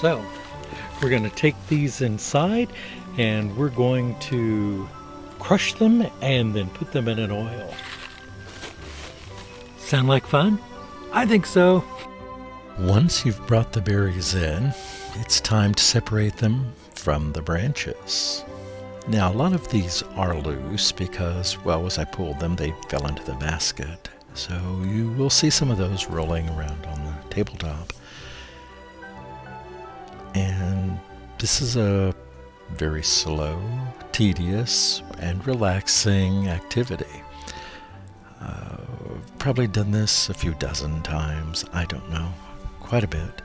So we're going to take these inside and we're going to crush them and then put them in an oil. Sound like fun? I think so. Once you've brought the berries in, it's time to separate them from the branches. Now, a lot of these are loose because, well, as I pulled them, they fell into the basket. So you will see some of those rolling around on the tabletop. And this is a very slow, tedious, and relaxing activity. Probably done this a few dozen times, I don't know, quite a bit.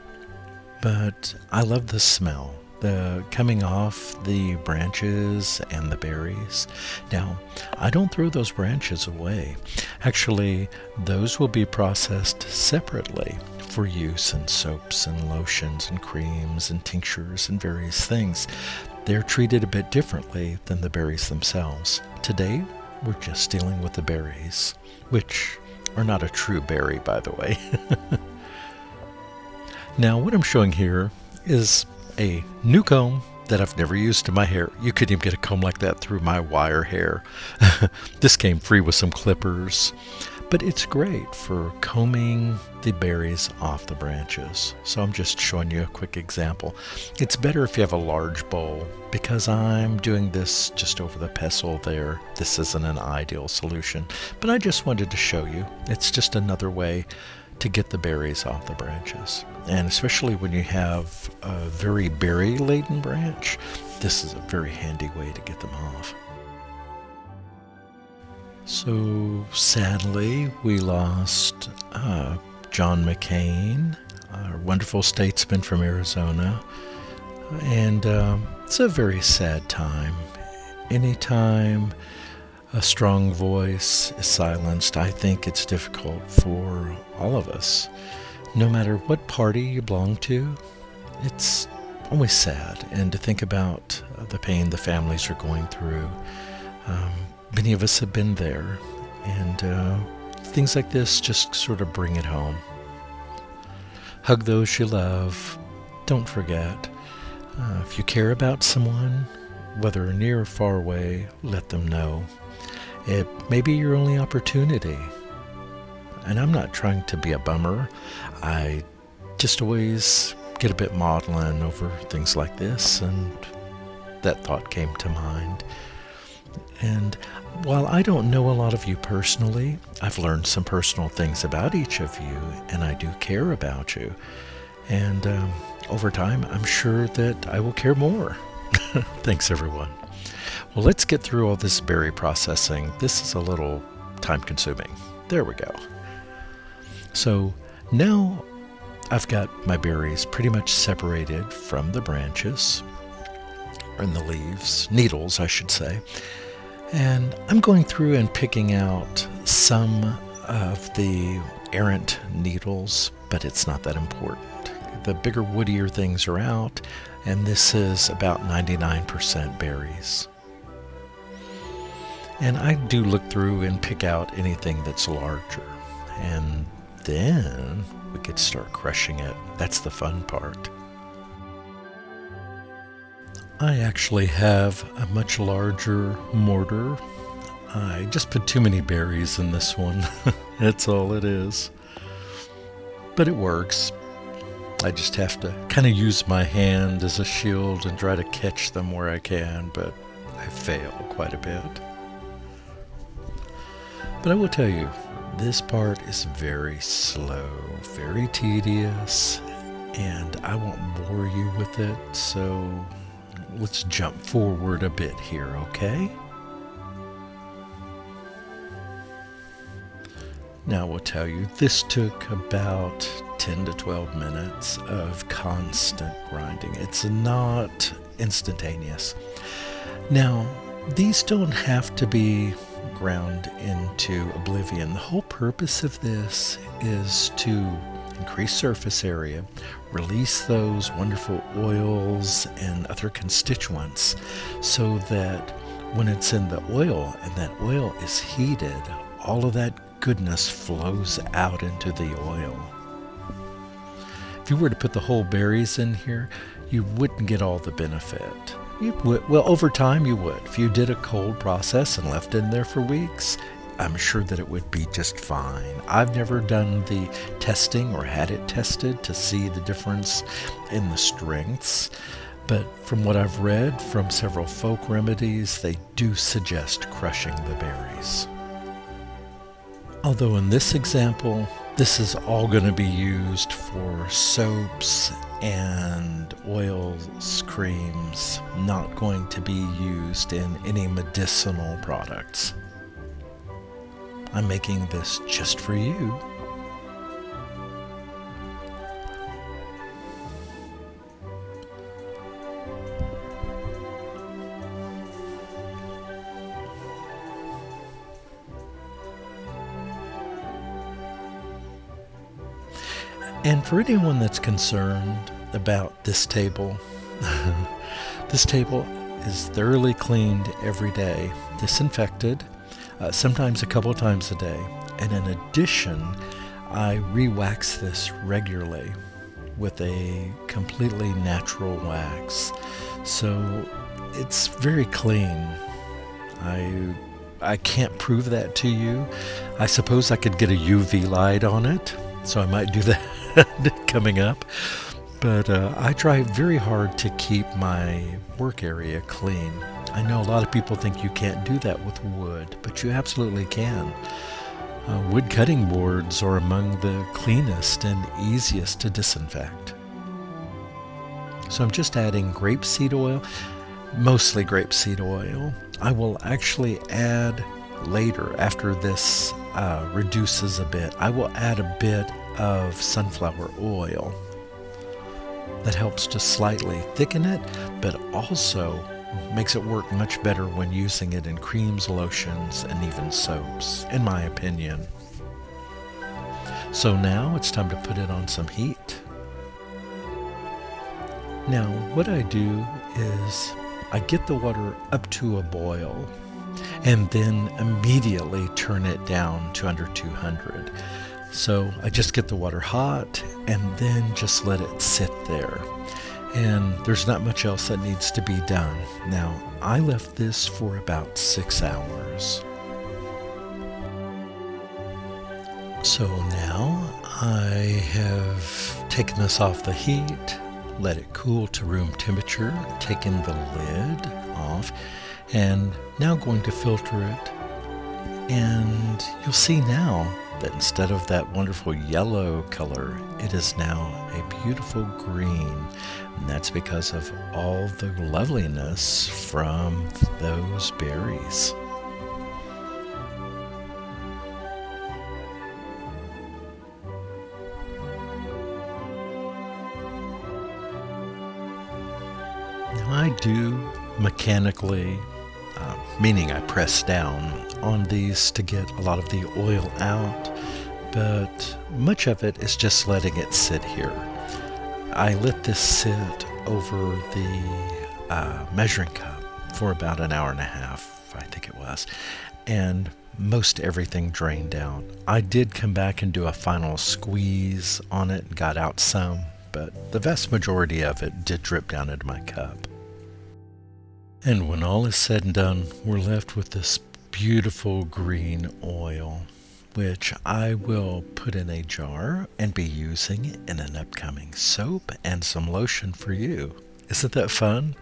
But I love the smell, the coming off the branches and the berries. Now, I don't throw those branches away. Actually, those will be processed separately for use in soaps and lotions and creams and tinctures and various things. They're treated a bit differently than the berries themselves. Today, we're just dealing with the berries, which are not a true berry, by the way. Now, what I'm showing here is a new comb that I've never used in my hair. You couldn't even get a comb like that through my wire hair. This came free with some clippers, but it's great for combing the berries off the branches. So I'm just showing you a quick example. It's better if you have a large bowl because I'm doing this just over the pestle there. This isn't an ideal solution, but I just wanted to show you. It's just another way to get the berries off the branches. And especially when you have a very berry-laden branch, this is a very handy way to get them off. So sadly, we lost John McCain, a wonderful statesman from Arizona, and it's a very sad time. Anytime a strong voice is silenced, I think it's difficult for all of us. No matter what party you belong to, it's always sad. And to think about the pain the families are going through. Many of us have been there, and things like this just sort of bring it home. Hug those you love. Don't forget, if you care about someone, whether near or far away, let them know. It may be your only opportunity. And I'm not trying to be a bummer. I just always get a bit maudlin over things like this, and that thought came to mind. And while I don't know a lot of you personally, I've learned some personal things about each of you, and I do care about you. And over time, I'm sure that I will care more. Thanks, everyone. Well, let's get through all this berry processing. This is a little time-consuming. There we go. So now I've got my berries pretty much separated from the branches, and the leaves, needles, I should say. And I'm going through and picking out some of the errant needles, but it's not that important. The bigger, woodier things are out, and this is about 99% berries. And I do look through and pick out anything that's larger. And then we could start crushing it. That's the fun part. I actually have a much larger mortar. I just put too many berries in this one. That's all it is. But it works. I just have to kind of use my hand as a shield and try to catch them where I can, but I fail quite a bit. But I will tell you, this part is very slow, very tedious, and I won't bore you with it, so let's jump forward a bit here, okay? Now I will tell you, this took about 10 to 12 minutes of constant grinding. It's not instantaneous. Now, these don't have to be ground into oblivion. The whole purpose of this is to increase surface area, release those wonderful oils and other constituents so that when it's in the oil and that oil is heated, all of that goodness flows out into the oil. If you were to put the whole berries in here, you wouldn't get all the benefit. You would, well, over time you would. If you did a cold process and left it in there for weeks, I'm sure that it would be just fine. I've never done the testing or had it tested to see the difference in the strengths, but from what I've read from several folk remedies, they do suggest crushing the berries. Although in this example, this is all going to be used for soaps and oils, creams, not going to be used in any medicinal products. I'm making this just for you. And for anyone that's concerned about this table, this table is thoroughly cleaned every day, disinfected, sometimes a couple times a day. And in addition, I re-wax this regularly with a completely natural wax. So it's very clean. I can't prove that to you. I suppose I could get a UV light on it, so I might do that coming up. But I try very hard to keep my work area clean. I know a lot of people think you can't do that with wood, but you absolutely can. Wood cutting boards are among the cleanest and easiest to disinfect. So I'm just adding grapeseed oil, mostly grapeseed oil. I will actually add later, after this reduces a bit, I will add a bit of sunflower oil. That helps to slightly thicken it, but also makes it work much better when using it in creams, lotions, and even soaps, in my opinion. So now it's time to put it on some heat. Now, what I do is I get the water up to a boil and then immediately turn it down to under 200. So I just get the water hot and then just let it sit there. And there's not much else that needs to be done. Now, I left this for about 6 hours. So now I have taken this off the heat, let it cool to room temperature, taken the lid off, and now going to filter it. And you'll see now that instead of that wonderful yellow color, it is now a beautiful green. And that's because of all the loveliness from those berries. Now I do mechanically, meaning I press down on these to get a lot of the oil out, but much of it is just letting it sit here. I let this sit over the measuring cup for about an hour and a half, I think it was, and most everything drained out. I did come back and do a final squeeze on it and got out some, but the vast majority of it did drip down into my cup. And when all is said and done, we're left with this beautiful green oil, which I will put in a jar and be using in an upcoming soap and some lotion for you. Isn't that fun?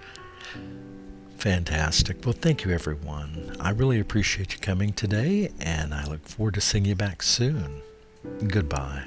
Fantastic. Well, thank you, everyone. I really appreciate you coming today, and I look forward to seeing you back soon. Goodbye.